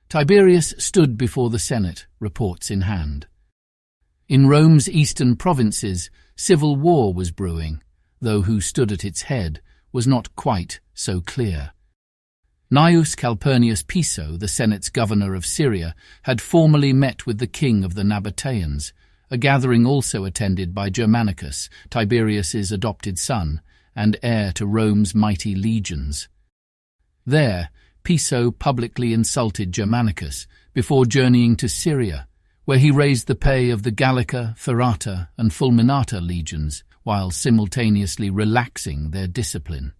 Tiberius stood before the Senate, reports in hand. In Rome's eastern provinces, civil war was brewing, though who stood at its head was not quite so clear. Gnaeus Calpurnius Piso, the Senate's governor of Syria, had formally met with the king of the Nabateans, a gathering also attended by Germanicus, Tiberius's adopted son, and heir to Rome's mighty legions. There, Piso publicly insulted Germanicus before journeying to Syria, where he raised the pay of the Gallica, Ferrata, and Fulminata legions, while simultaneously relaxing their discipline.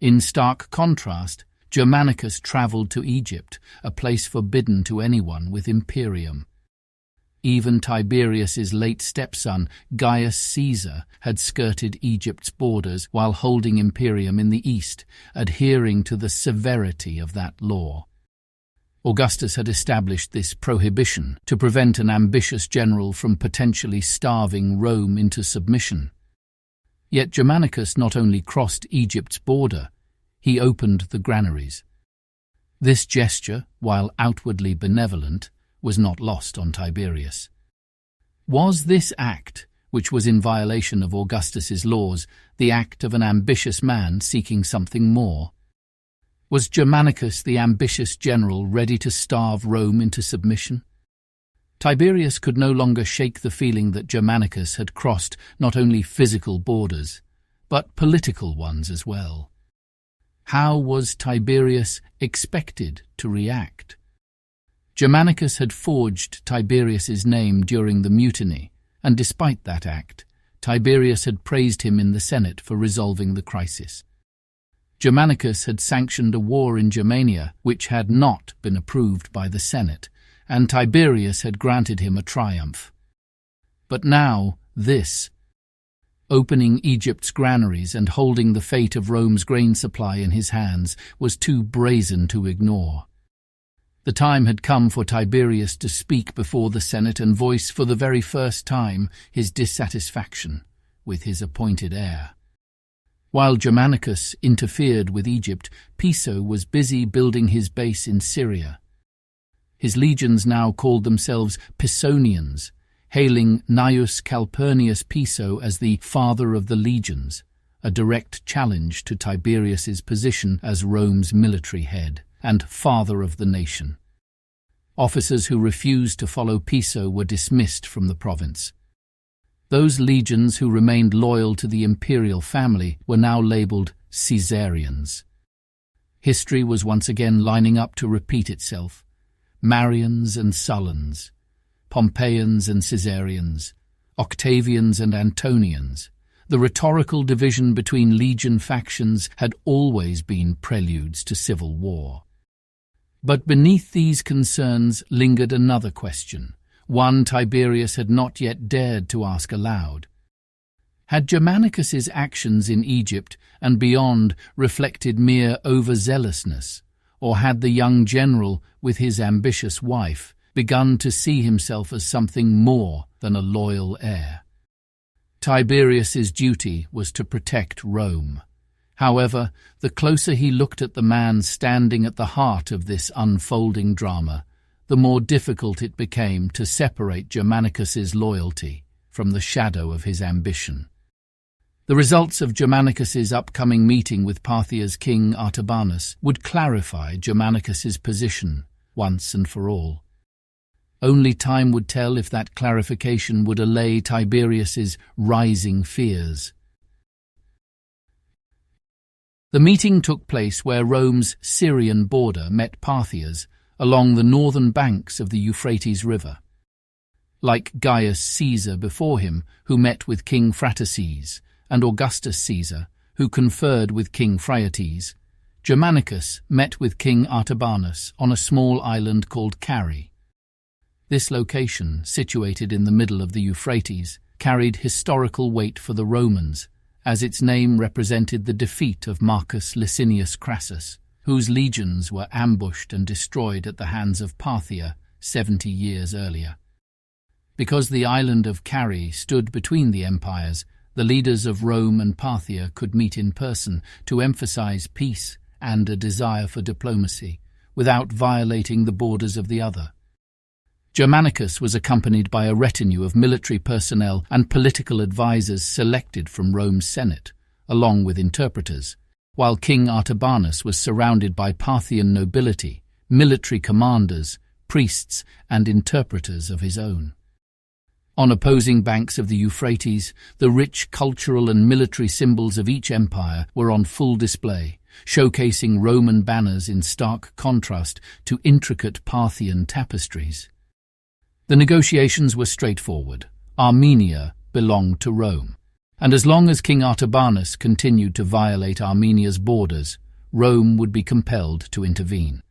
In stark contrast, Germanicus travelled to Egypt, a place forbidden to anyone with imperium. Even Tiberius's late stepson, Gaius Caesar, had skirted Egypt's borders while holding imperium in the east, adhering to the severity of that law. Augustus had established this prohibition to prevent an ambitious general from potentially starving Rome into submission. Yet Germanicus not only crossed Egypt's border, he opened the granaries. This gesture, while outwardly benevolent, was not lost on Tiberius. Was this act, which was in violation of Augustus's laws, the act of an ambitious man seeking something more? Was Germanicus, the ambitious general, ready to starve Rome into submission? Tiberius could no longer shake the feeling that Germanicus had crossed not only physical borders, but political ones as well. How was Tiberius expected to react? Germanicus had forged Tiberius's name during the mutiny, and despite that act, Tiberius had praised him in the Senate for resolving the crisis. Germanicus had sanctioned a war in Germania which had not been approved by the Senate, and Tiberius had granted him a triumph. But now this, opening Egypt's granaries and holding the fate of Rome's grain supply in his hands, was too brazen to ignore. The time had come for Tiberius to speak before the Senate and voice for the very first time his dissatisfaction with his appointed heir. While Germanicus interfered with Egypt, Piso was busy building his base in Syria. His legions now called themselves Pisonians, hailing Gnaeus Calpurnius Piso as the father of the legions, a direct challenge to Tiberius's position as Rome's military head and father of the nation. Officers who refused to follow Piso were dismissed from the province. Those legions who remained loyal to the imperial family were now labelled Caesarians. History was once again lining up to repeat itself. Marians and Sullans, Pompeians and Caesarians, Octavians and Antonians. The rhetorical division between legion factions had always been preludes to civil war. But beneath these concerns lingered another question, one Tiberius had not yet dared to ask aloud. Had Germanicus's actions in Egypt and beyond reflected mere overzealousness, or had the young general, with his ambitious wife, begun to see himself as something more than a loyal heir? Tiberius's duty was to protect Rome. However, the closer he looked at the man standing at the heart of this unfolding drama, the more difficult it became to separate Germanicus's loyalty from the shadow of his ambition. The results of Germanicus's upcoming meeting with Parthia's king Artabanus would clarify Germanicus's position once and for all. Only time would tell if that clarification would allay Tiberius's rising fears. The meeting took place where Rome's Syrian border met Parthia's along the northern banks of the Euphrates River. Like Gaius Caesar before him, who met with King Phraataces, and Augustus Caesar, who conferred with King Phraates, Germanicus met with King Artabanus on a small island called Carrhae. This location, situated in the middle of the Euphrates, carried historical weight for the Romans, as its name represented the defeat of Marcus Licinius Crassus, whose legions were ambushed and destroyed at the hands of Parthia 70 years earlier. Because the island of Carrhae stood between the empires, the leaders of Rome and Parthia could meet in person to emphasize peace and a desire for diplomacy, without violating the borders of the other. Germanicus was accompanied by a retinue of military personnel and political advisers selected from Rome's Senate, along with interpreters, while King Artabanus was surrounded by Parthian nobility, military commanders, priests, and interpreters of his own. On opposing banks of the Euphrates, the rich cultural and military symbols of each empire were on full display, showcasing Roman banners in stark contrast to intricate Parthian tapestries. The negotiations were straightforward. Armenia belonged to Rome, and as long as King Artabanus continued to violate Armenia's borders, Rome would be compelled to intervene.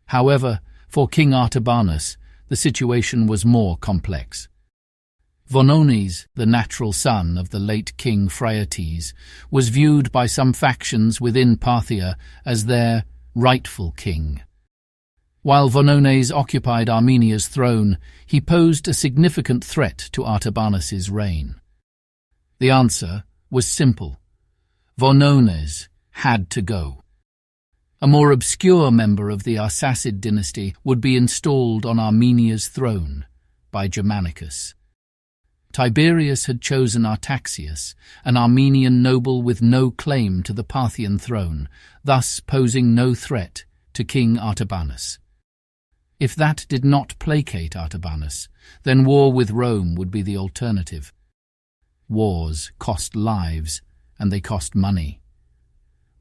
However, for King Artabanus, the situation was more complex. Vonones, the natural son of the late King Phraates, was viewed by some factions within Parthia as their rightful king. While Vonones occupied Armenia's throne, he posed a significant threat to Artabanus's reign. The answer was simple. Vonones had to go. A more obscure member of the Arsacid dynasty would be installed on Armenia's throne by Germanicus. Tiberius had chosen Artaxius, an Armenian noble with no claim to the Parthian throne, thus posing no threat to King Artabanus. If that did not placate Artabanus, then war with Rome would be the alternative. Wars cost lives, and they cost money.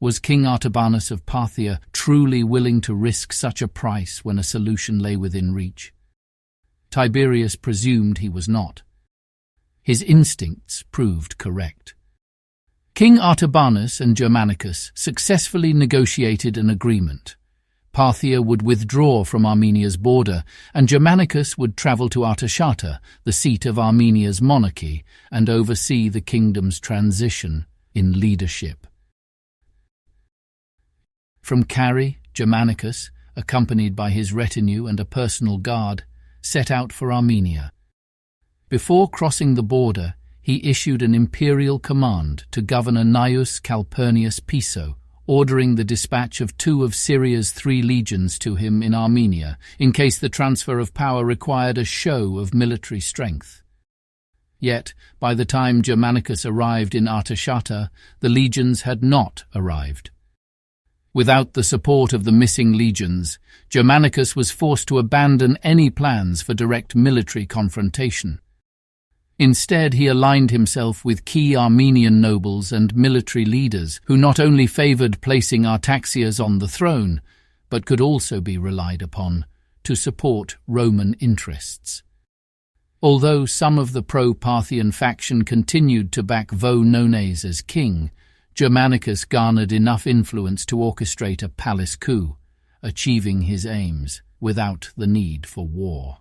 Was King Artabanus of Parthia truly willing to risk such a price when a solution lay within reach? Tiberius presumed he was not. His instincts proved correct. King Artabanus and Germanicus successfully negotiated an agreement. Parthia would withdraw from Armenia's border, and Germanicus would travel to Artashata, the seat of Armenia's monarchy, and oversee the kingdom's transition in leadership. From Carrhae, Germanicus, accompanied by his retinue and a personal guard, set out for Armenia. Before crossing the border, he issued an imperial command to Governor Gnaeus Calpurnius Piso, ordering the dispatch of 2 of Syria's 3 legions to him in Armenia, in case the transfer of power required a show of military strength. Yet, by the time Germanicus arrived in Artashata, the legions had not arrived. Without the support of the missing legions, Germanicus was forced to abandon any plans for direct military confrontation. Instead, he aligned himself with key Armenian nobles and military leaders who not only favoured placing Artaxias on the throne, but could also be relied upon to support Roman interests. Although some of the pro-Parthian faction continued to back Vonones as king, Germanicus garnered enough influence to orchestrate a palace coup, achieving his aims without the need for war.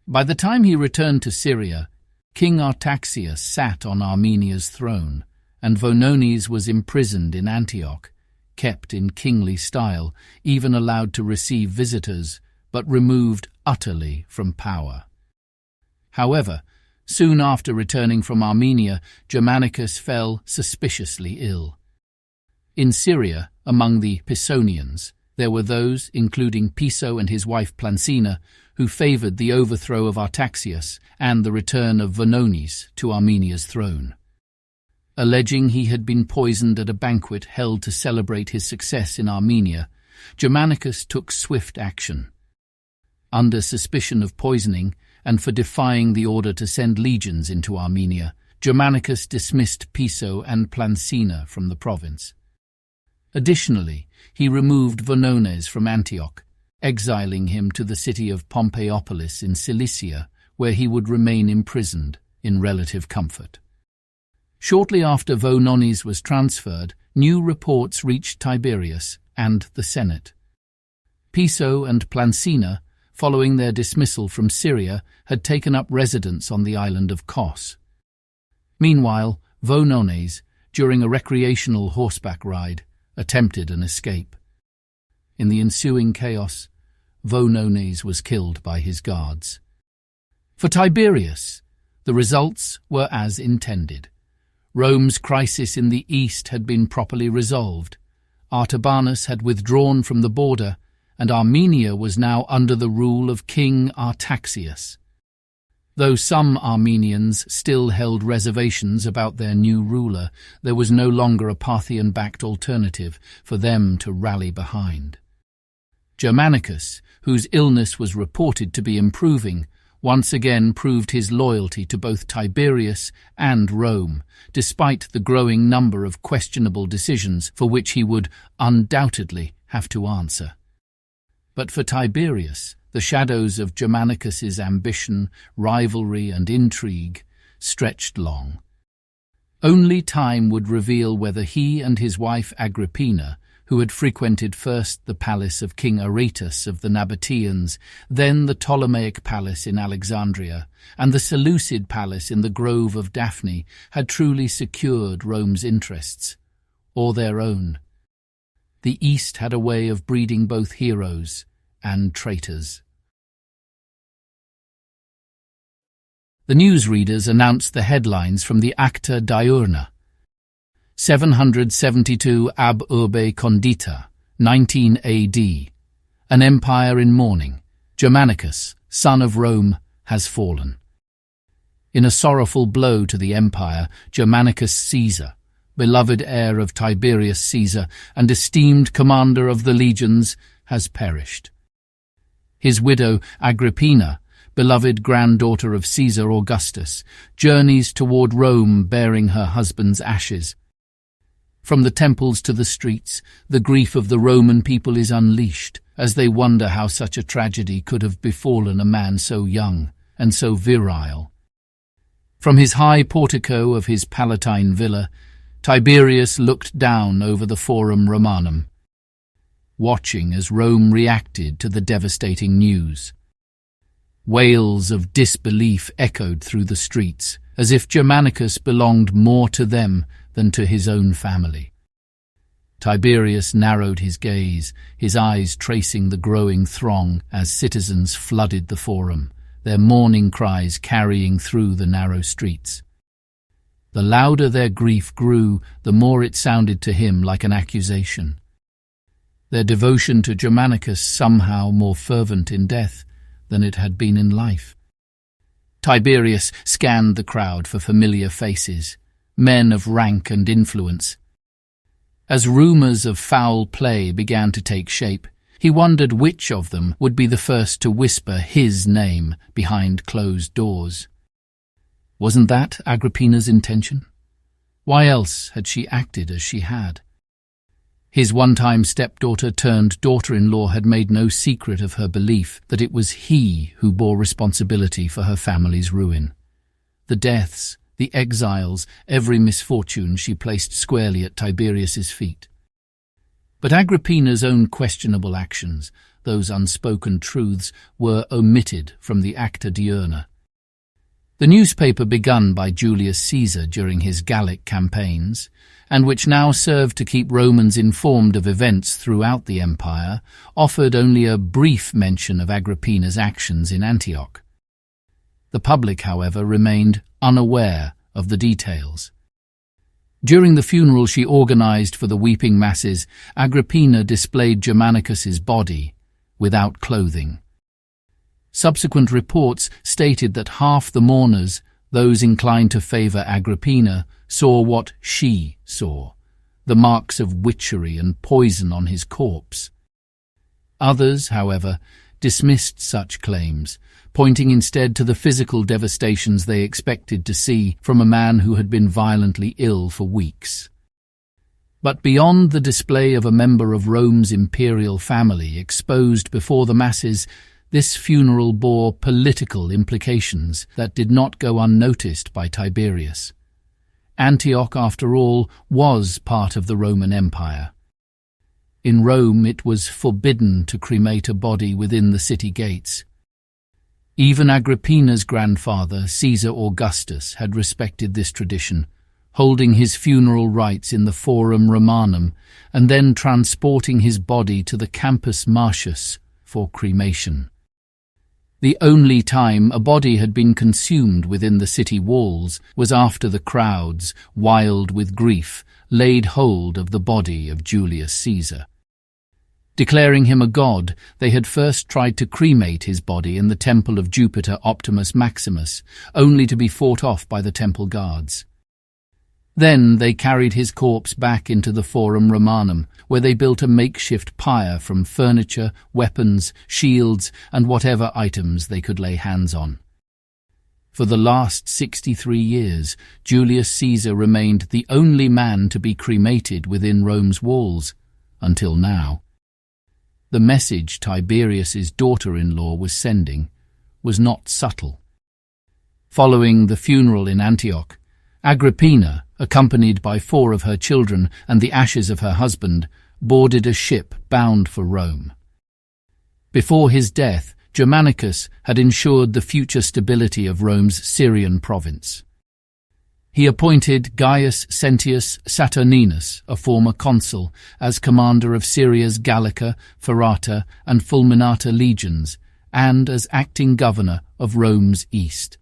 By the time he returned to Syria, King Artaxias sat on Armenia's throne, and Vonones was imprisoned in Antioch, kept in kingly style, even allowed to receive visitors, but removed utterly from power. However, soon after returning from Armenia, Germanicus fell suspiciously ill. In Syria, among the Pisonians, there were those, including Piso and his wife Plancina, who favoured the overthrow of Artaxias and the return of Vonones to Armenia's throne. Alleging he had been poisoned at a banquet held to celebrate his success in Armenia, Germanicus took swift action. Under suspicion of poisoning, and for defying the order to send legions into Armenia, Germanicus dismissed Piso and Plancina from the province. Additionally, he removed Vonones from Antioch, exiling him to the city of Pompeiopolis in Cilicia, where he would remain imprisoned in relative comfort. Shortly after Vonones was transferred, new reports reached Tiberius and the Senate. Piso and Plancina, following their dismissal from Syria, had taken up residence on the island of Kos. Meanwhile, Vonones, during a recreational horseback ride, attempted an escape. In the ensuing chaos, Vonones was killed by his guards. For Tiberius, the results were as intended. Rome's crisis in the east had been properly resolved. Artabanus had withdrawn from the border, and Armenia was now under the rule of King Artaxius. Though some Armenians still held reservations about their new ruler, there was no longer a Parthian-backed alternative for them to rally behind. Germanicus, whose illness was reported to be improving, once again proved his loyalty to both Tiberius and Rome, despite the growing number of questionable decisions for which he would undoubtedly have to answer. But for Tiberius, the shadows of Germanicus's ambition, rivalry, and intrigue stretched long. Only time would reveal whether he and his wife Agrippina, who had frequented first the palace of King Aretas of the Nabateans, then the Ptolemaic palace in Alexandria, and the Seleucid palace in the Grove of Daphne, had truly secured Rome's interests, or their own. The East had a way of breeding both heroes and traitors. The newsreaders announced the headlines from the Acta Diurna. 772 ab urbe condita, 19 AD. An empire in mourning. Germanicus, son of Rome, has fallen. In a sorrowful blow to the empire, Germanicus Caesar, beloved heir of Tiberius Caesar and esteemed commander of the legions, has perished. His widow, Agrippina, beloved granddaughter of Caesar Augustus, journeys toward Rome bearing her husband's ashes. From the temples to the streets, the grief of the Roman people is unleashed, as they wonder how such a tragedy could have befallen a man so young and so virile. From his high portico of his Palatine villa, Tiberius looked down over the Forum Romanum, watching as Rome reacted to the devastating news. Wails of disbelief echoed through the streets, as if Germanicus belonged more to them than to his own family. Tiberius narrowed his gaze, his eyes tracing the growing throng as citizens flooded the Forum, their mourning cries carrying through the narrow streets. The louder their grief grew, the more it sounded to him like an accusation. Their devotion to Germanicus somehow more fervent in death than it had been in life. Tiberius scanned the crowd for familiar faces, men of rank and influence. As rumours of foul play began to take shape, he wondered which of them would be the first to whisper his name behind closed doors. Wasn't that Agrippina's intention? Why else had she acted as she had? His one-time stepdaughter turned daughter-in-law had made no secret of her belief that it was he who bore responsibility for her family's ruin. The deaths, the exiles, every misfortune she placed squarely at Tiberius's feet. But Agrippina's own questionable actions, those unspoken truths, were omitted from the Acta Diurna. The newspaper begun by Julius Caesar during his Gallic campaigns, and which now served to keep Romans informed of events throughout the empire, offered only a brief mention of Agrippina's actions in Antioch. The public, however, remained unaware of the details. During the funeral she organized for the weeping masses, Agrippina displayed Germanicus's body without clothing. Subsequent reports stated that half the mourners, those inclined to favor Agrippina, saw what she saw, the marks of witchery and poison on his corpse. Others, however, dismissed such claims, pointing instead to the physical devastations they expected to see from a man who had been violently ill for weeks. But beyond the display of a member of Rome's imperial family exposed before the masses, this funeral bore political implications that did not go unnoticed by Tiberius. Antioch, after all, was part of the Roman Empire. In Rome it was forbidden to cremate a body within the city gates. Even Agrippina's grandfather, Caesar Augustus, had respected this tradition, holding his funeral rites in the Forum Romanum and then transporting his body to the Campus Martius for cremation. The only time a body had been consumed within the city walls was after the crowds, wild with grief, laid hold of the body of Julius Caesar. Declaring him a god, they had first tried to cremate his body in the temple of Jupiter Optimus Maximus, only to be fought off by the temple guards. Then they carried his corpse back into the Forum Romanum, where they built a makeshift pyre from furniture, weapons, shields, and whatever items they could lay hands on. For the last 63 years, Julius Caesar remained the only man to be cremated within Rome's walls, until now. The message Tiberius's daughter-in-law was sending was not subtle. Following the funeral in Antioch, Agrippina, accompanied by 4 of her children and the ashes of her husband, boarded a ship bound for Rome. Before his death, Germanicus had ensured the future stability of Rome's Syrian province. He appointed Gaius Sentius Saturninus, a former consul, as commander of Syria's Gallica, Ferrata, and Fulminata legions, and as acting governor of Rome's east.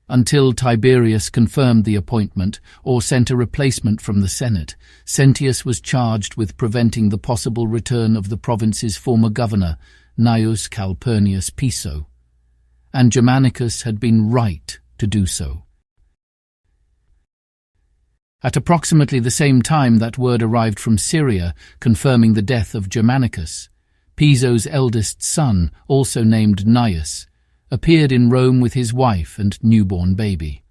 Until Tiberius confirmed the appointment or sent a replacement from the Senate, Sentius was charged with preventing the possible return of the province's former governor, Gnaeus Calpurnius Piso, and Germanicus had been right to do so. At approximately the same time that word arrived from Syria confirming the death of Germanicus, Piso's eldest son, also named Gnaeus, appeared in Rome with his wife and newborn baby.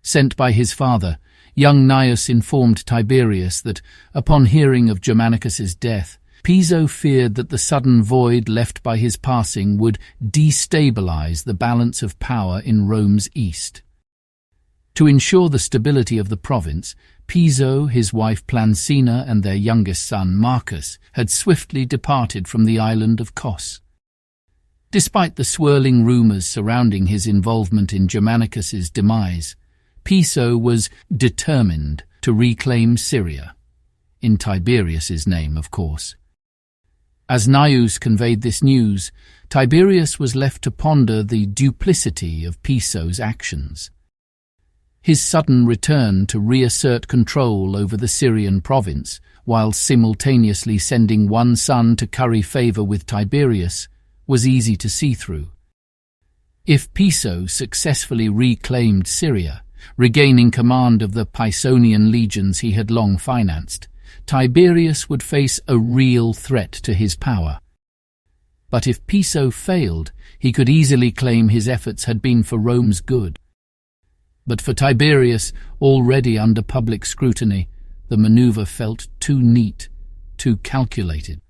Sent by his father, young Gnaeus informed Tiberius that, upon hearing of Germanicus's death, Piso feared that the sudden void left by his passing would destabilize the balance of power in Rome's east. To ensure the stability of the province, Piso, his wife Plancina, and their youngest son Marcus had swiftly departed from the island of Kos. Despite the swirling rumors surrounding his involvement in Germanicus's demise, Piso was determined to reclaim Syria, in Tiberius's name, of course. As Gnaeus conveyed this news, Tiberius was left to ponder the duplicity of Piso's actions. His sudden return to reassert control over the Syrian province, while simultaneously sending one son to curry favor with Tiberius, was easy to see through. If Piso successfully reclaimed Syria, regaining command of the Pisonian legions he had long financed, Tiberius would face a real threat to his power. But if Piso failed, he could easily claim his efforts had been for Rome's good. But for Tiberius, already under public scrutiny, the maneuver felt too neat, too calculated.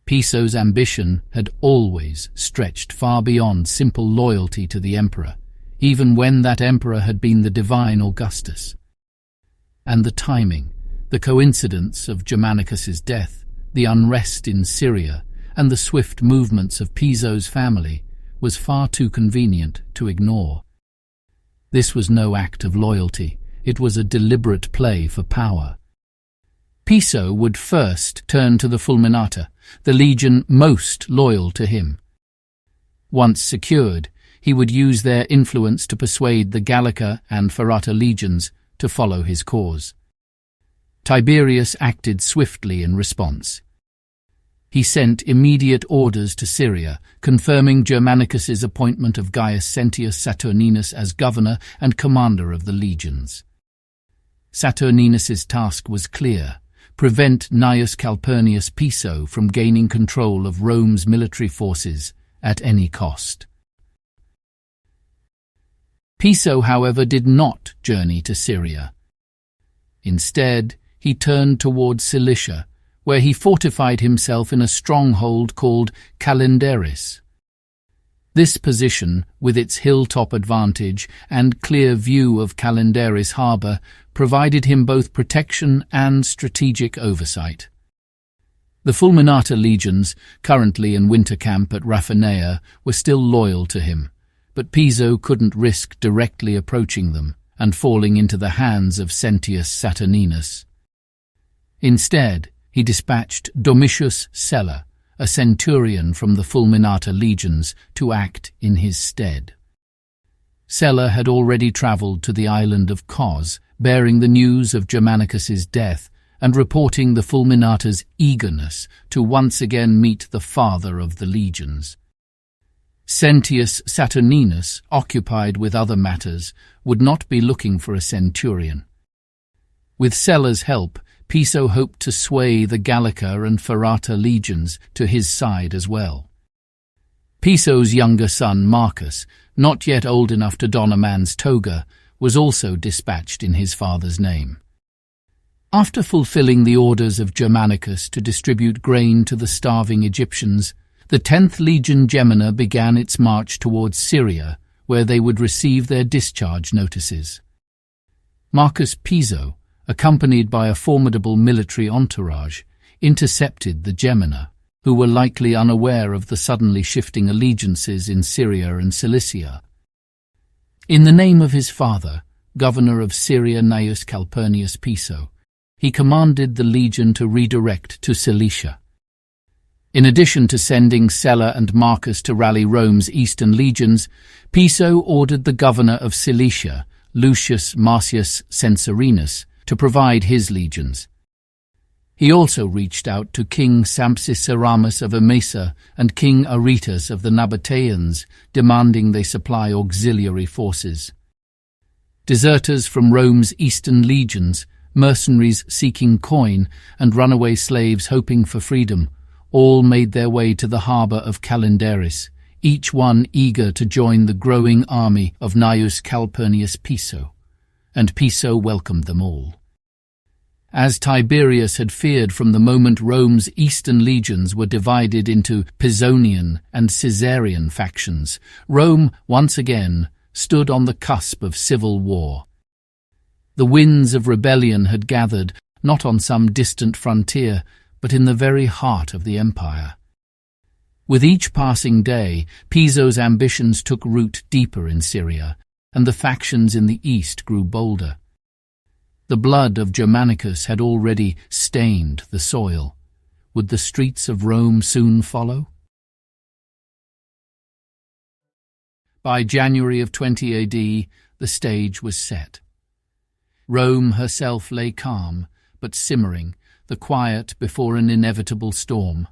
Piso's ambition had always stretched far beyond simple loyalty to the emperor, even when that emperor had been the divine Augustus. And the timing, the coincidence of Germanicus's death, the unrest in Syria, and the swift movements of Piso's family was far too convenient to ignore. This was no act of loyalty, it was a deliberate play for power. Piso would first turn to the Fulminata, the legion most loyal to him. Once secured, he would use their influence to persuade the Gallica and Ferrata legions to follow his cause. Tiberius acted swiftly in response. He sent immediate orders to Syria, confirming Germanicus's appointment of Gaius Sentius Saturninus as governor and commander of the legions. Saturninus's task was clear: prevent Gnaeus Calpurnius Piso from gaining control of Rome's military forces at any cost. Piso, however, did not journey to Syria. Instead, he turned toward Cilicia, where he fortified himself in a stronghold called Calenderis. This position, with its hilltop advantage and clear view of Calenderis harbour, provided him both protection and strategic oversight. The Fulminata legions, currently in winter camp at Raffinea, were still loyal to him, but Piso couldn't risk directly approaching them and falling into the hands of Sentius Saturninus. Instead, he dispatched Domitius Sella, a centurion from the Fulminata legions, to act in his stead. Sella had already travelled to the island of Kos, bearing the news of Germanicus's death and reporting the fulminator's eagerness to once again meet the father of the legions. Sentius Saturninus, occupied with other matters, would not be looking for a centurion. With Sulla's help, Piso hoped to sway the Gallica and Ferrata legions to his side as well. Piso's younger son, Marcus, not yet old enough to don a man's toga, was also dispatched in his father's name. After fulfilling the orders of Germanicus to distribute grain to the starving Egyptians, the 10th Legion Gemina began its march towards Syria, where they would receive their discharge notices. Marcus Piso, accompanied by a formidable military entourage, intercepted the Gemina, who were likely unaware of the suddenly shifting allegiances in Syria and Cilicia. In the name of his father, governor of Syria Gnaeus Calpurnius Piso, he commanded the legion to redirect to Cilicia. In addition to sending Sulla and Marcus to rally Rome's eastern legions, Piso ordered the governor of Cilicia, Lucius Marcius Censorinus, to provide his legions. He also reached out to King Sampsiceramus of Emesa and King Aretas of the Nabateans, demanding they supply auxiliary forces. Deserters from Rome's eastern legions, mercenaries seeking coin, and runaway slaves hoping for freedom, all made their way to the harbour of Calendaris, each one eager to join the growing army of Gnaeus Calpurnius Piso, and Piso welcomed them all. As Tiberius had feared from the moment Rome's eastern legions were divided into Pisonian and Caesarian factions, Rome once again stood on the cusp of civil war. The winds of rebellion had gathered, not on some distant frontier, but in the very heart of the empire. With each passing day, Piso's ambitions took root deeper in Syria, and the factions in the east grew bolder. The blood of Germanicus had already stained the soil. Would the streets of Rome soon follow? By January of 20 AD, the stage was set. Rome herself lay calm, but simmering, the quiet before an inevitable storm.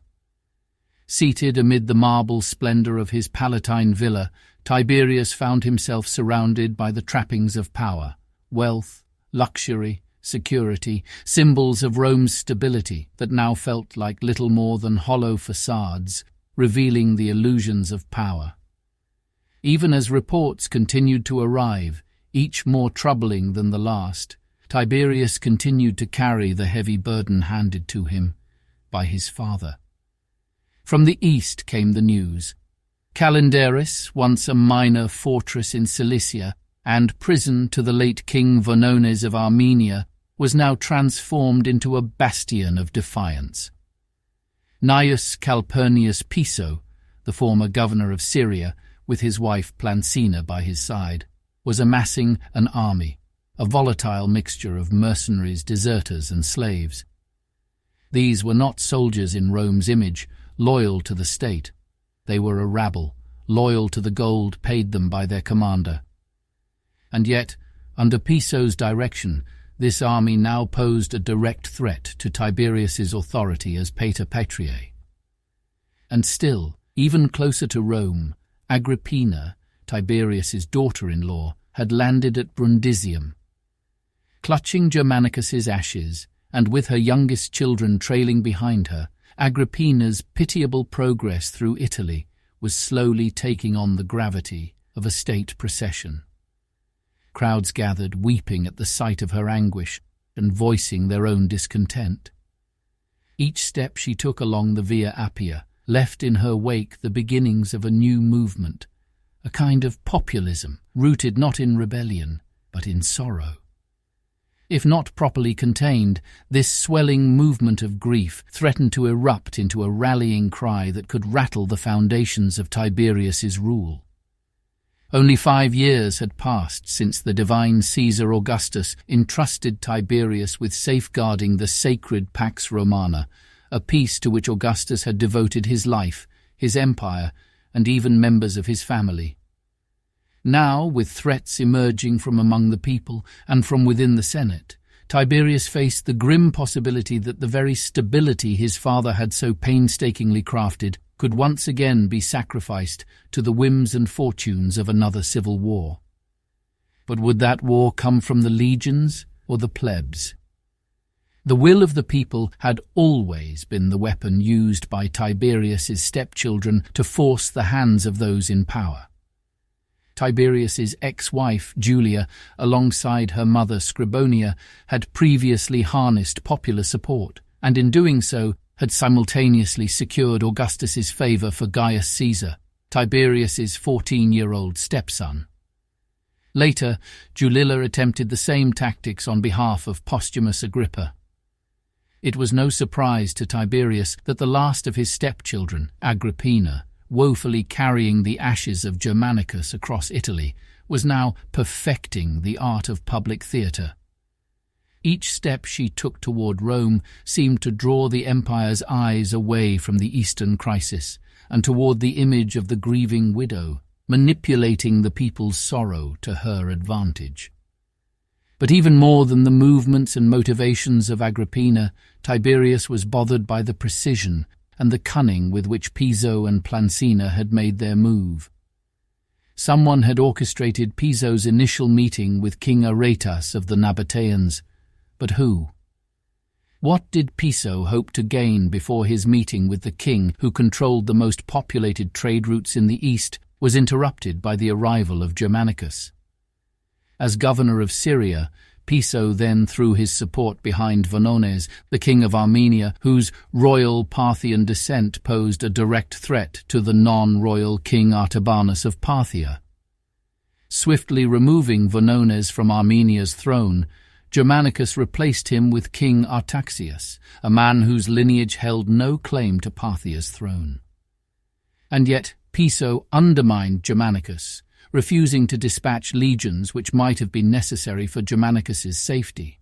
Seated amid the marble splendour of his Palatine villa, Tiberius found himself surrounded by the trappings of power, wealth, luxury, security, symbols of Rome's stability that now felt like little more than hollow facades, revealing the illusions of power. Even as reports continued to arrive, each more troubling than the last, Tiberius continued to carry the heavy burden handed to him by his father. From the east came the news. Calendaris, once a minor fortress in Cilicia and prison to the late King Vonones of Armenia, was now transformed into a bastion of defiance. Gnaeus Calpurnius Piso, the former governor of Syria, with his wife Plancina by his side, was amassing an army, a volatile mixture of mercenaries, deserters, and slaves. These were not soldiers in Rome's image, loyal to the state. They were a rabble, loyal to the gold paid them by their commander. And yet, under Piso's direction, this army now posed a direct threat to Tiberius's authority as Pater Patriae. And still, even closer to Rome, Agrippina, Tiberius's daughter-in-law, had landed at Brundisium. Clutching Germanicus's ashes, and with her youngest children trailing behind her, Agrippina's pitiable progress through Italy was slowly taking on the gravity of a state procession. Crowds gathered, weeping at the sight of her anguish and voicing their own discontent. Each step she took along the Via Appia left in her wake the beginnings of a new movement, a kind of populism rooted not in rebellion, but in sorrow. If not properly contained, this swelling movement of grief threatened to erupt into a rallying cry that could rattle the foundations of Tiberius's rule. Only 5 years had passed since the divine Caesar Augustus entrusted Tiberius with safeguarding the sacred Pax Romana, a peace to which Augustus had devoted his life, his empire, and even members of his family. Now, with threats emerging from among the people and from within the Senate, Tiberius faced the grim possibility that the very stability his father had so painstakingly crafted could once again be sacrificed to the whims and fortunes of another civil war. But would that war come from the legions or the plebs? The will of the people had always been the weapon used by Tiberius's stepchildren to force the hands of those in power. Tiberius's ex-wife, Julia, alongside her mother Scribonia, had previously harnessed popular support, and in doing so had simultaneously secured Augustus's favour for Gaius Caesar, Tiberius's 14-year-old stepson. Later, Julilla attempted the same tactics on behalf of posthumous Agrippa. It was no surprise to Tiberius that the last of his stepchildren, Agrippina, woefully carrying the ashes of Germanicus across Italy, was now perfecting the art of public theatre. Each step she took toward Rome seemed to draw the empire's eyes away from the Eastern crisis and toward the image of the grieving widow, manipulating the people's sorrow to her advantage. But even more than the movements and motivations of Agrippina, Tiberius was bothered by the precision and the cunning with which Piso and Plancina had made their move. Someone had orchestrated Piso's initial meeting with King Aretas of the Nabateans, but who? What did Piso hope to gain before his meeting with the king who controlled the most populated trade routes in the east was interrupted by the arrival of Germanicus? As governor of Syria, Piso then threw his support behind Vonones, the king of Armenia, whose royal Parthian descent posed a direct threat to the non-royal King Artabanus of Parthia. Swiftly removing Vonones from Armenia's throne, Germanicus replaced him with King Artaxias, a man whose lineage held no claim to Parthia's throne. And yet Piso undermined Germanicus, refusing to dispatch legions which might have been necessary for Germanicus's safety.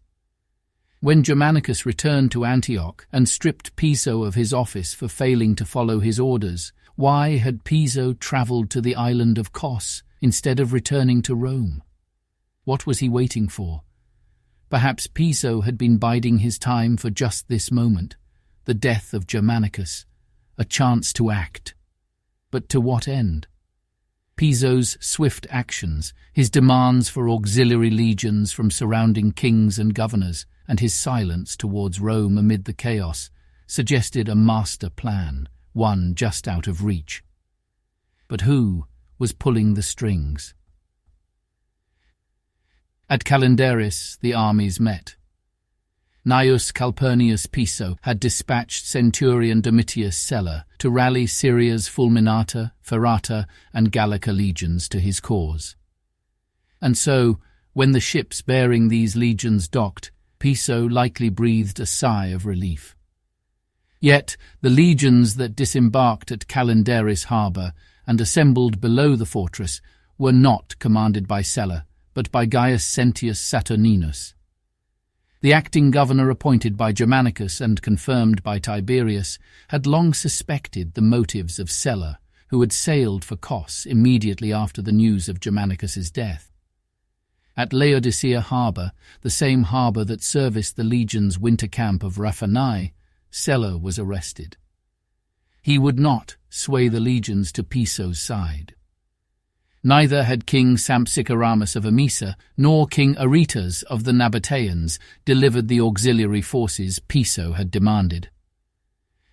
When Germanicus returned to Antioch and stripped Piso of his office for failing to follow his orders, why had Piso travelled to the island of Kos instead of returning to Rome? What was he waiting for? Perhaps Piso had been biding his time for just this moment, the death of Germanicus, a chance to act. But to what end? Piso's swift actions, his demands for auxiliary legions from surrounding kings and governors, and his silence towards Rome amid the chaos, suggested a master plan, one just out of reach. But who was pulling the strings? At Calendaris, the armies met. Gnaeus Calpurnius Piso had dispatched centurion Domitius Sella to rally Syria's Fulminata, Ferrata, and Gallica legions to his cause. And so, when the ships bearing these legions docked, Piso likely breathed a sigh of relief. Yet the legions that disembarked at Calendaris harbour and assembled below the fortress were not commanded by Sella, but by Gaius Sentius Saturninus. The acting governor appointed by Germanicus and confirmed by Tiberius had long suspected the motives of Sella, who had sailed for Kos immediately after the news of Germanicus's death. At Laodicea harbour, the same harbour that serviced the legion's winter camp of Raphanai, Sella was arrested. He would not sway the legions to Piso's side. Neither had King Sampsiceramus of Emesa nor King Aretas of the Nabateans delivered the auxiliary forces Piso had demanded.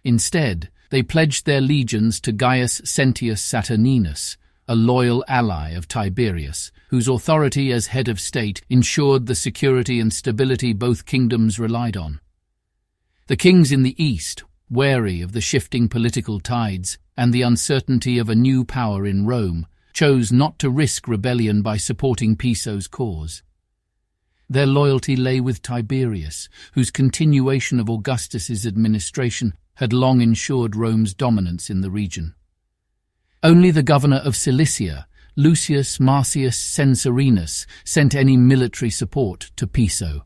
Instead, they pledged their legions to Gaius Sentius Saturninus, a loyal ally of Tiberius, whose authority as head of state ensured the security and stability both kingdoms relied on. The kings in the east, wary of the shifting political tides and the uncertainty of a new power in Rome, chose not to risk rebellion by supporting Piso's cause. Their loyalty lay with Tiberius, whose continuation of Augustus's administration had long ensured Rome's dominance in the region. Only the governor of Cilicia, Lucius Marcius Censorinus, sent any military support to Piso.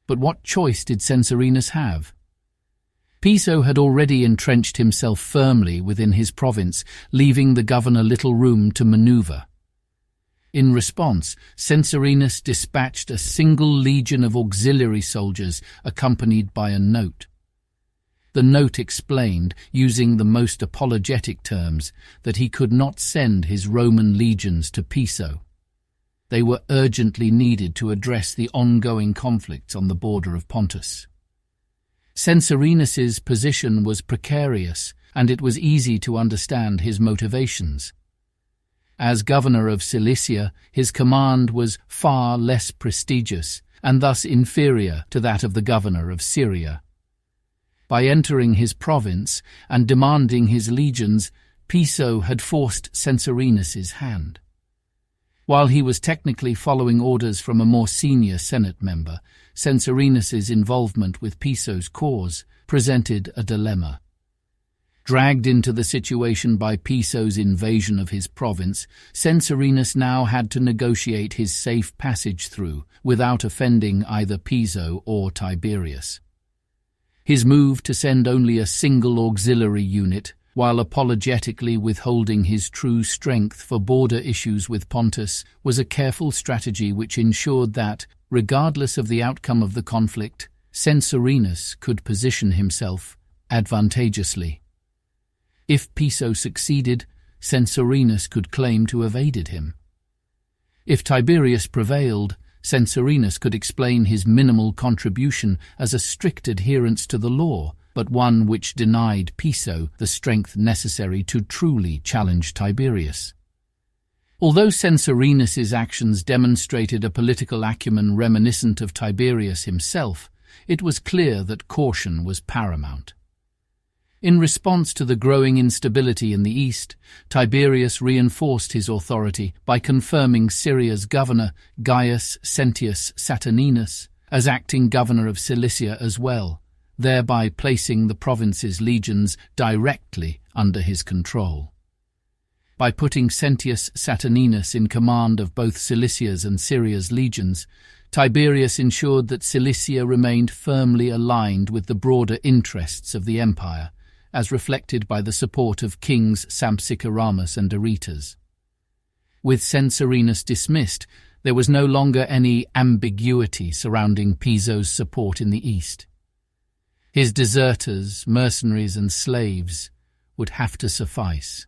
But what choice did Censorinus have? Piso had already entrenched himself firmly within his province, leaving the governor little room to maneuver. In response, Censorinus dispatched a single legion of auxiliary soldiers accompanied by a note. The note explained, using the most apologetic terms, that he could not send his Roman legions to Piso. They were urgently needed to address the ongoing conflicts on the border of Pontus. Censorinus's position was precarious, and it was easy to understand his motivations. As governor of Cilicia, his command was far less prestigious, and thus inferior to that of the governor of Syria. By entering his province and demanding his legions, Piso had forced Censorinus's hand. While he was technically following orders from a more senior Senate member, Censorinus's involvement with Piso's cause presented a dilemma. Dragged into the situation by Piso's invasion of his province, Censorinus now had to negotiate his safe passage through without offending either Piso or Tiberius. His move to send only a single auxiliary unit, while apologetically withholding his true strength for border issues with Pontus, was a careful strategy which ensured that, regardless of the outcome of the conflict, Censorinus could position himself advantageously. If Piso succeeded, Censorinus could claim to have aided him. If Tiberius prevailed, Censorinus could explain his minimal contribution as a strict adherence to the law, but one which denied Piso the strength necessary to truly challenge Tiberius. Although Censorinus's actions demonstrated a political acumen reminiscent of Tiberius himself, it was clear that caution was paramount. In response to the growing instability in the east, Tiberius reinforced his authority by confirming Syria's governor, Gaius Sentius Saturninus, as acting governor of Cilicia as well, thereby placing the province's legions directly under his control. By putting Sentius Saturninus in command of both Cilicia's and Syria's legions, Tiberius ensured that Cilicia remained firmly aligned with the broader interests of the empire, as reflected by the support of kings Sampsiceramus and Aretas. With Censorinus dismissed, there was no longer any ambiguity surrounding Piso's support in the east. His deserters, mercenaries and slaves would have to suffice.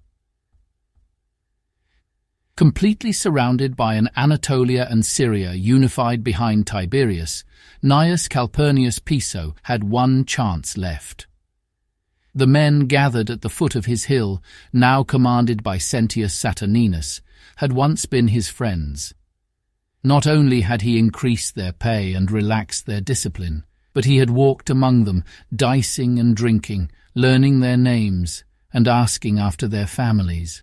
Completely surrounded by an Anatolia and Syria unified behind Tiberius, Gnaeus Calpurnius Piso had one chance left. The men gathered at the foot of his hill, now commanded by Sentius Saturninus, had once been his friends. Not only had he increased their pay and relaxed their discipline, but he had walked among them, dicing and drinking, learning their names, and asking after their families.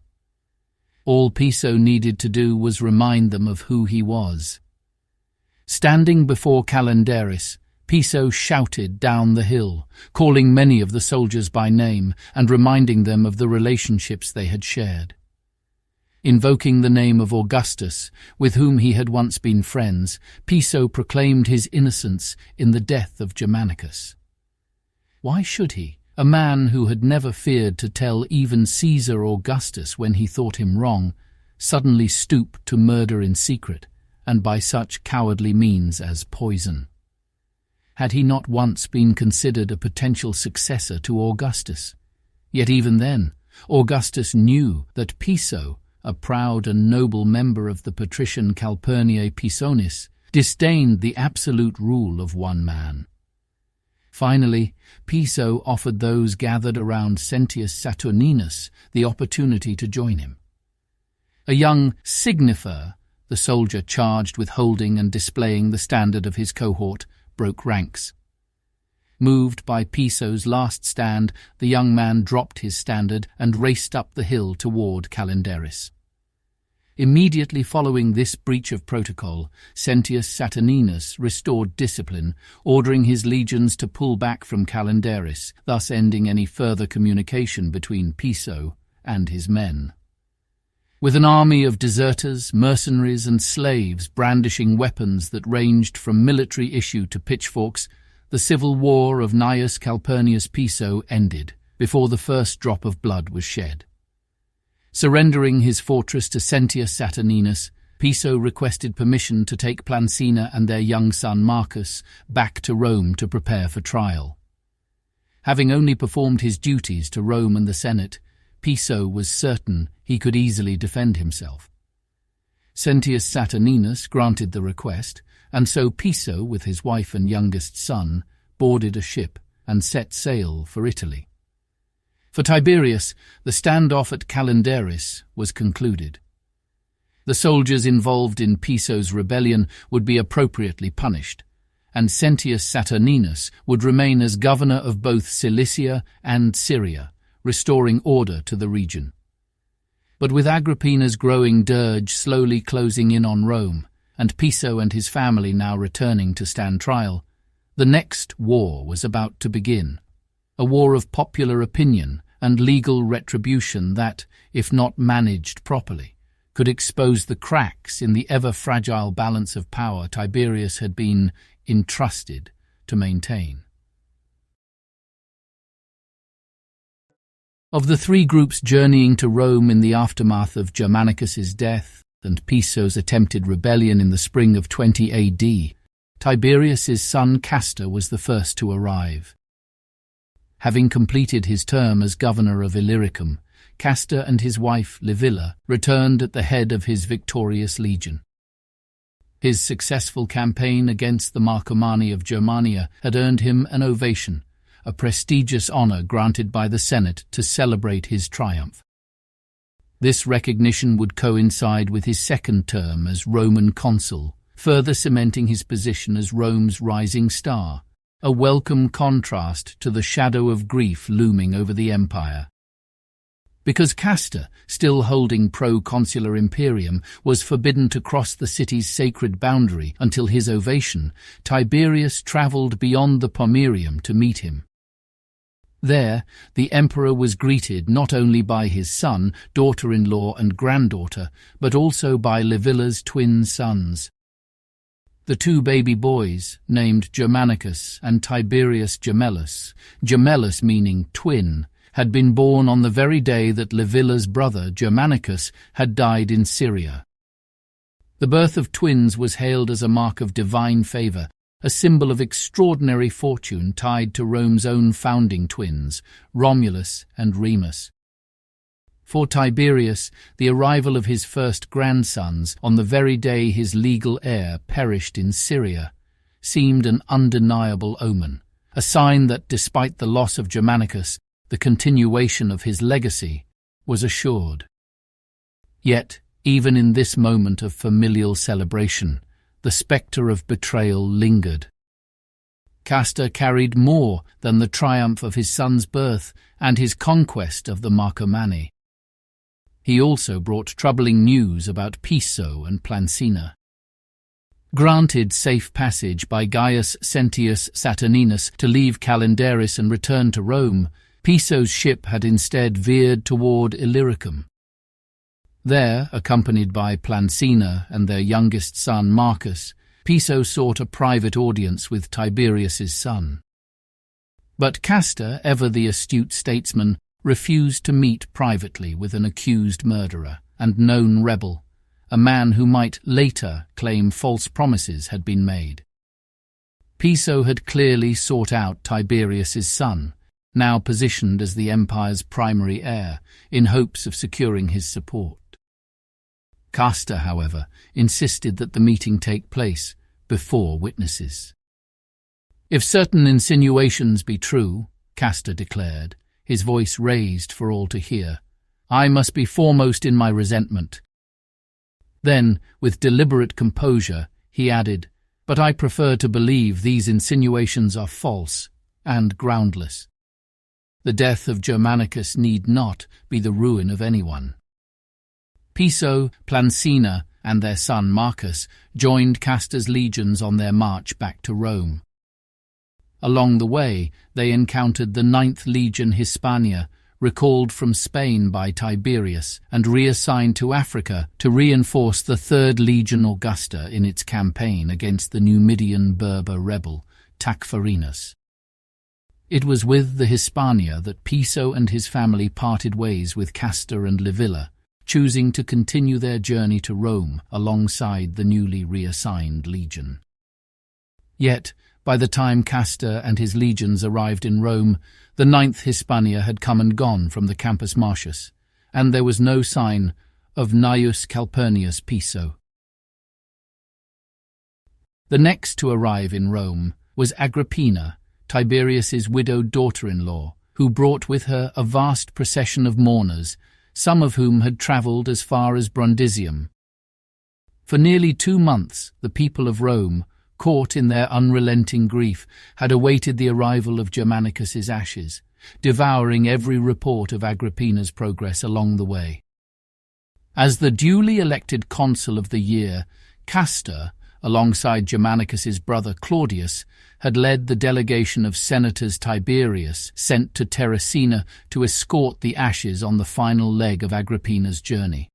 All Piso needed to do was remind them of who he was. Standing before Calendaris, Piso shouted down the hill, calling many of the soldiers by name and reminding them of the relationships they had shared. Invoking the name of Augustus, with whom he had once been friends, Piso proclaimed his innocence in the death of Germanicus. Why should he, a man who had never feared to tell even Caesar Augustus when he thought him wrong, suddenly stoop to murder in secret, and by such cowardly means as poison? Had he not once been considered a potential successor to Augustus? Yet even then, Augustus knew that Piso, a proud and noble member of the patrician Calpurniae Pisonis, disdained the absolute rule of one man. Finally, Piso offered those gathered around Sentius Saturninus the opportunity to join him. A young signifer, the soldier charged with holding and displaying the standard of his cohort, broke ranks. Moved by Piso's last stand, the young man dropped his standard and raced up the hill toward Calendaris. Immediately following this breach of protocol, Sentius Saturninus restored discipline, ordering his legions to pull back from Calendaris, thus ending any further communication between Piso and his men. With an army of deserters, mercenaries and slaves brandishing weapons that ranged from military issue to pitchforks, the civil war of Gnaeus Calpurnius Piso ended before the first drop of blood was shed. Surrendering his fortress to Sentius Saturninus, Piso requested permission to take Plancina and their young son Marcus back to Rome to prepare for trial. Having only performed his duties to Rome and the Senate, Piso was certain he could easily defend himself. Sentius Saturninus granted the request, and so Piso, with his wife and youngest son, boarded a ship and set sail for Italy. For Tiberius, the standoff at Calendaris was concluded. The soldiers involved in Piso's rebellion would be appropriately punished, and Sentius Saturninus would remain as governor of both Cilicia and Syria, restoring order to the region. But with Agrippina's growing dirge slowly closing in on Rome, and Piso and his family now returning to stand trial, the next war was about to begin, a war of popular opinion and legal retribution that, if not managed properly, could expose the cracks in the ever-fragile balance of power Tiberius had been entrusted to maintain. Of the three groups journeying to Rome in the aftermath of Germanicus's death and Piso's attempted rebellion in the spring of 20 AD, Tiberius's son Castor was the first to arrive. Having completed his term as governor of Illyricum, Castor and his wife Livilla returned at the head of his victorious legion. His successful campaign against the Marcomanni of Germania had earned him an ovation, a prestigious honor granted by the Senate to celebrate his triumph. This recognition would coincide with his second term as Roman consul, further cementing his position as Rome's rising star, a welcome contrast to the shadow of grief looming over the empire. Because Castor, still holding proconsular imperium, was forbidden to cross the city's sacred boundary until his ovation, Tiberius travelled beyond the Pomerium to meet him. There, the emperor was greeted not only by his son, daughter-in-law and granddaughter, but also by Livilla's twin sons. The two baby boys, named Germanicus and Tiberius Gemellus, Gemellus meaning twin, had been born on the very day that Livilla's brother, Germanicus, had died in Syria. The birth of twins was hailed as a mark of divine favour, a symbol of extraordinary fortune tied to Rome's own founding twins, Romulus and Remus. For Tiberius, the arrival of his first grandsons on the very day his legal heir perished in Syria seemed an undeniable omen, a sign that despite the loss of Germanicus, the continuation of his legacy was assured. Yet, even in this moment of familial celebration, the spectre of betrayal lingered. Castor carried more than the triumph of his son's birth and his conquest of the Marcomanni. He also brought troubling news about Piso and Plancina. Granted safe passage by Gaius Sentius Saturninus to leave Calendaris and return to Rome, Piso's ship had instead veered toward Illyricum. There, accompanied by Plancina and their youngest son Marcus, Piso sought a private audience with Tiberius's son. But Castor, ever the astute statesman, refused to meet privately with an accused murderer and known rebel, a man who might later claim false promises had been made. Piso had clearly sought out Tiberius's son, now positioned as the empire's primary heir, in hopes of securing his support. Castor, however, insisted that the meeting take place before witnesses. "If certain insinuations be true," Castor declared, his voice raised for all to hear, "I must be foremost in my resentment." Then, with deliberate composure, he added, "But I prefer to believe these insinuations are false and groundless. The death of Germanicus need not be the ruin of anyone." Piso, Plancina, and their son Marcus joined Castor's legions on their march back to Rome. Along the way, they encountered the 9th Legion Hispania, recalled from Spain by Tiberius and reassigned to Africa to reinforce the 3rd Legion Augusta in its campaign against the Numidian Berber rebel, Tacfarinas. It was with the Hispania that Piso and his family parted ways with Castor and Livilla, choosing to continue their journey to Rome alongside the newly reassigned legion. Yet, by the time Castor and his legions arrived in Rome, the 9th Hispania had come and gone from the Campus Martius, and there was no sign of Gnaeus Calpurnius Piso. The next to arrive in Rome was Agrippina, Tiberius's widowed daughter-in-law, who brought with her a vast procession of mourners, some of whom had travelled as far as Brundisium. For nearly 2 months, the people of Rome, caught in their unrelenting grief, had awaited the arrival of Germanicus's ashes, devouring every report of Agrippina's progress along the way. As the duly elected consul of the year, Castor, alongside Germanicus's brother Claudius, had led the delegation of senators Tiberius sent to Terracina to escort the ashes on the final leg of Agrippina's journey.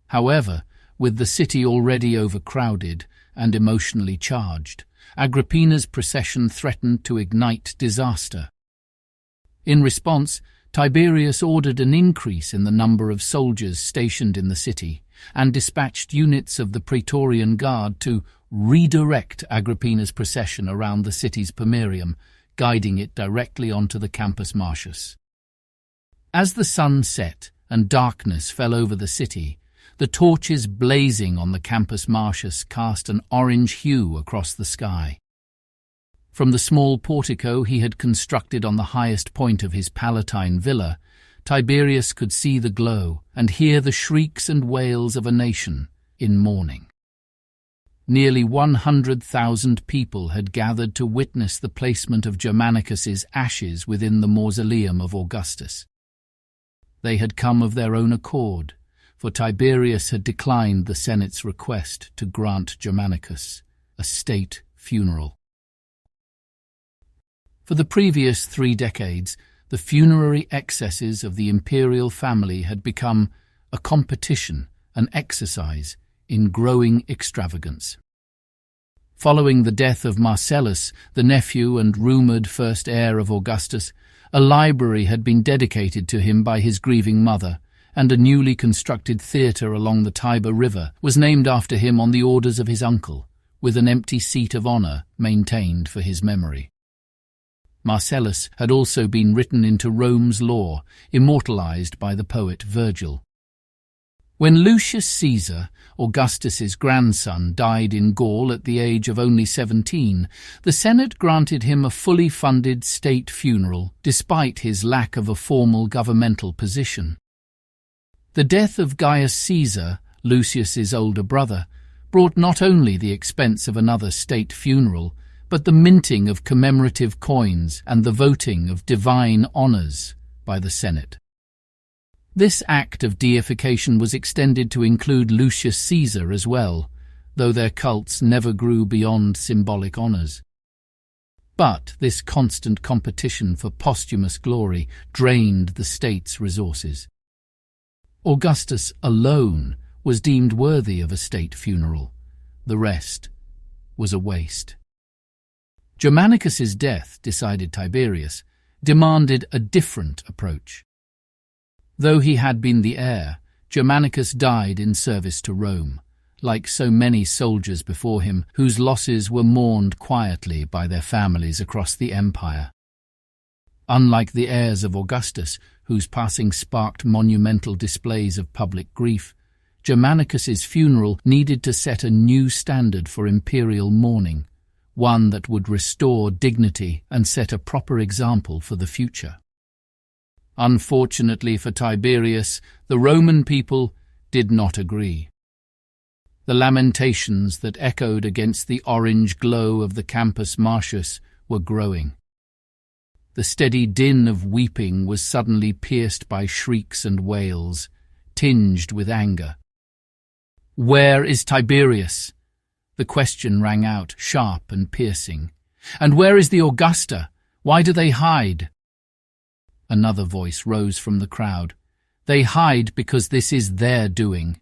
However, with the city already overcrowded and emotionally charged, Agrippina's procession threatened to ignite disaster. In response, Tiberius ordered an increase in the number of soldiers stationed in the city and dispatched units of the Praetorian Guard to redirect Agrippina's procession around the city's pomerium, guiding it directly onto the Campus Martius. As the sun set and darkness fell over the city, the torches blazing on the Campus Martius cast an orange hue across the sky. From the small portico he had constructed on the highest point of his Palatine villa, Tiberius could see the glow and hear the shrieks and wails of a nation in mourning. Nearly 100,000 people had gathered to witness the placement of Germanicus's ashes within the mausoleum of Augustus. They had come of their own accord, for Tiberius had declined the Senate's request to grant Germanicus a state funeral. For the previous 3 decades, the funerary excesses of the imperial family had become a competition, an exercise in growing extravagance. Following the death of Marcellus, the nephew and rumoured first heir of Augustus, a library had been dedicated to him by his grieving mother, and a newly constructed theatre along the Tiber River was named after him on the orders of his uncle, with an empty seat of honour maintained for his memory. Marcellus had also been written into Rome's law, immortalized by the poet Virgil. When Lucius Caesar, Augustus's grandson, died in Gaul at the age of only 17, the Senate granted him a fully funded state funeral, despite his lack of a formal governmental position. The death of Gaius Caesar, Lucius's older brother, brought not only the expense of another state funeral, but the minting of commemorative coins and the voting of divine honours by the Senate. This act of deification was extended to include Lucius Caesar as well, though their cults never grew beyond symbolic honours. But this constant competition for posthumous glory drained the state's resources. Augustus alone was deemed worthy of a state funeral. The rest was a waste. Germanicus's death, decided Tiberius, demanded a different approach. Though he had been the heir, Germanicus died in service to Rome, like so many soldiers before him whose losses were mourned quietly by their families across the empire. Unlike the heirs of Augustus, whose passing sparked monumental displays of public grief, Germanicus's funeral needed to set a new standard for imperial mourning, one that would restore dignity and set a proper example for the future. Unfortunately for Tiberius, the Roman people did not agree. The lamentations that echoed against the orange glow of the Campus Martius were growing. The steady din of weeping was suddenly pierced by shrieks and wails, tinged with anger. "Where is Tiberius?" The question rang out, sharp and piercing. "And where is the Augusta? Why do they hide?" Another voice rose from the crowd. "They hide because this is their doing.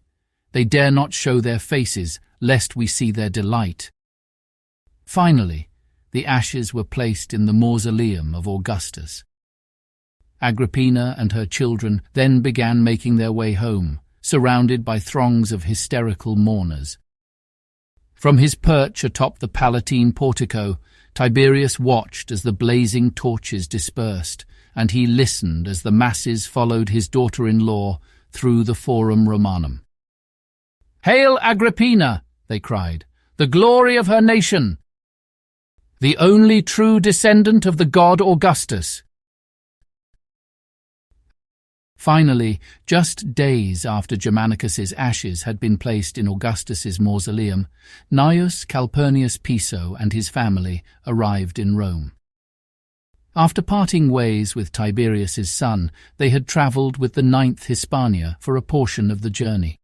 They dare not show their faces, lest we see their delight." Finally, the ashes were placed in the mausoleum of Augustus. Agrippina and her children then began making their way home, surrounded by throngs of hysterical mourners. From his perch atop the Palatine portico, Tiberius watched as the blazing torches dispersed, and he listened as the masses followed his daughter-in-law through the Forum Romanum. "Hail Agrippina!" they cried, "the glory of her nation! The only true descendant of the god Augustus!" Finally, just days after Germanicus's ashes had been placed in Augustus's mausoleum, Gnaeus Calpurnius Piso and his family arrived in Rome. After parting ways with Tiberius's son, they had travelled with the 9th Hispania for a portion of the journey.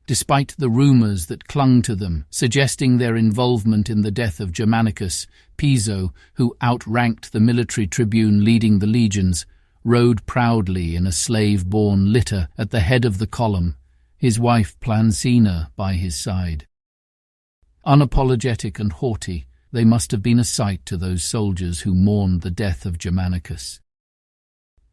Despite the rumours that clung to them, suggesting their involvement in the death of Germanicus, Piso, who outranked the military tribune leading the legions, rode proudly in a slave-borne litter at the head of the column, his wife Plancina by his side. Unapologetic and haughty, they must have been a sight to those soldiers who mourned the death of Germanicus.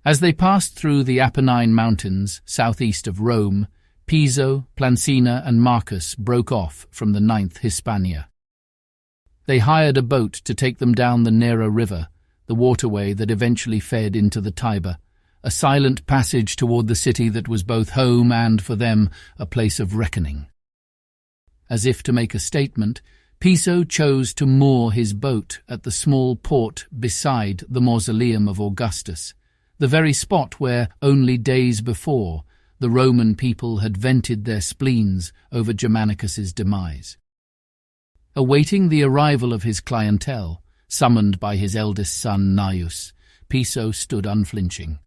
As they passed through the Apennine Mountains, southeast of Rome, Piso, Plancina and Marcus broke off from the 9th Hispania. They hired a boat to take them down the Nera River, the waterway that eventually fed into the Tiber, a silent passage toward the city that was both home and, for them, a place of reckoning. As if to make a statement, Piso chose to moor his boat at the small port beside the mausoleum of Augustus, the very spot where, only days before, the Roman people had vented their spleens over Germanicus's demise. Awaiting the arrival of his clientele, summoned by his eldest son Gnaeus, Piso stood unflinching.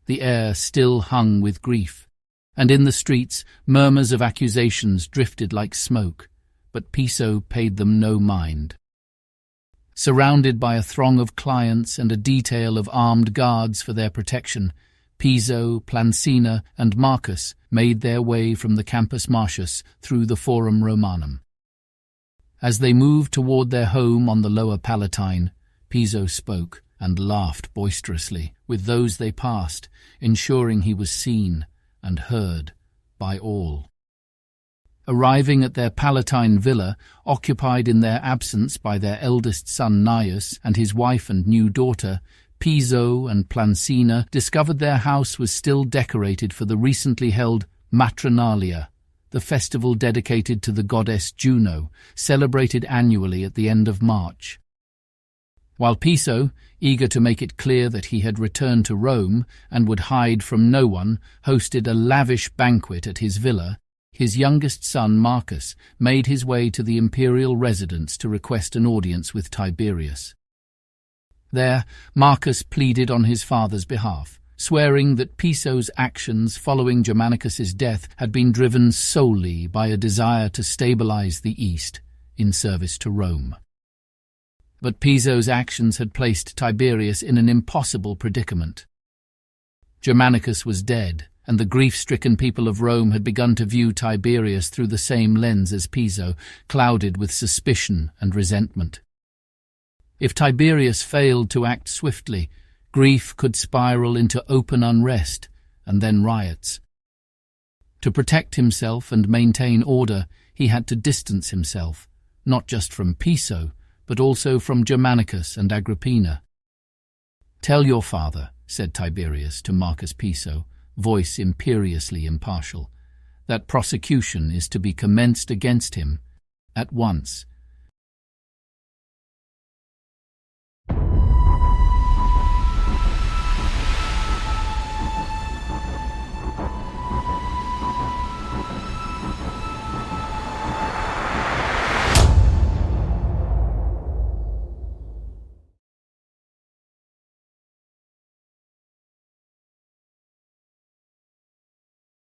The air still hung with grief, and in the streets murmurs of accusations drifted like smoke, but Piso paid them no mind. Surrounded by a throng of clients and a detail of armed guards for their protection, Piso, Plancina, and Marcus made their way from the Campus Martius through the Forum Romanum. As they moved toward their home on the Lower Palatine, Piso spoke and laughed boisterously with those they passed, ensuring he was seen and heard by all. Arriving at their Palatine villa, occupied in their absence by their eldest son Gnaeus and his wife and new daughter, Piso and Plancina discovered their house was still decorated for the recently held Matronalia, the festival dedicated to the goddess Juno, celebrated annually at the end of March. While Piso, eager to make it clear that he had returned to Rome and would hide from no one, hosted a lavish banquet at his villa, his youngest son Marcus made his way to the imperial residence to request an audience with Tiberius. There, Marcus pleaded on his father's behalf, swearing that Piso's actions following Germanicus's death had been driven solely by a desire to stabilize the East in service to Rome. But Piso's actions had placed Tiberius in an impossible predicament. Germanicus was dead, and the grief-stricken people of Rome had begun to view Tiberius through the same lens as Piso, clouded with suspicion and resentment. If Tiberius failed to act swiftly, grief could spiral into open unrest and then riots. To protect himself and maintain order, he had to distance himself, not just from Piso, but also from Germanicus and Agrippina. "Tell your father," said Tiberius to Marcus Piso, voice imperiously impartial, "that prosecution is to be commenced against him at once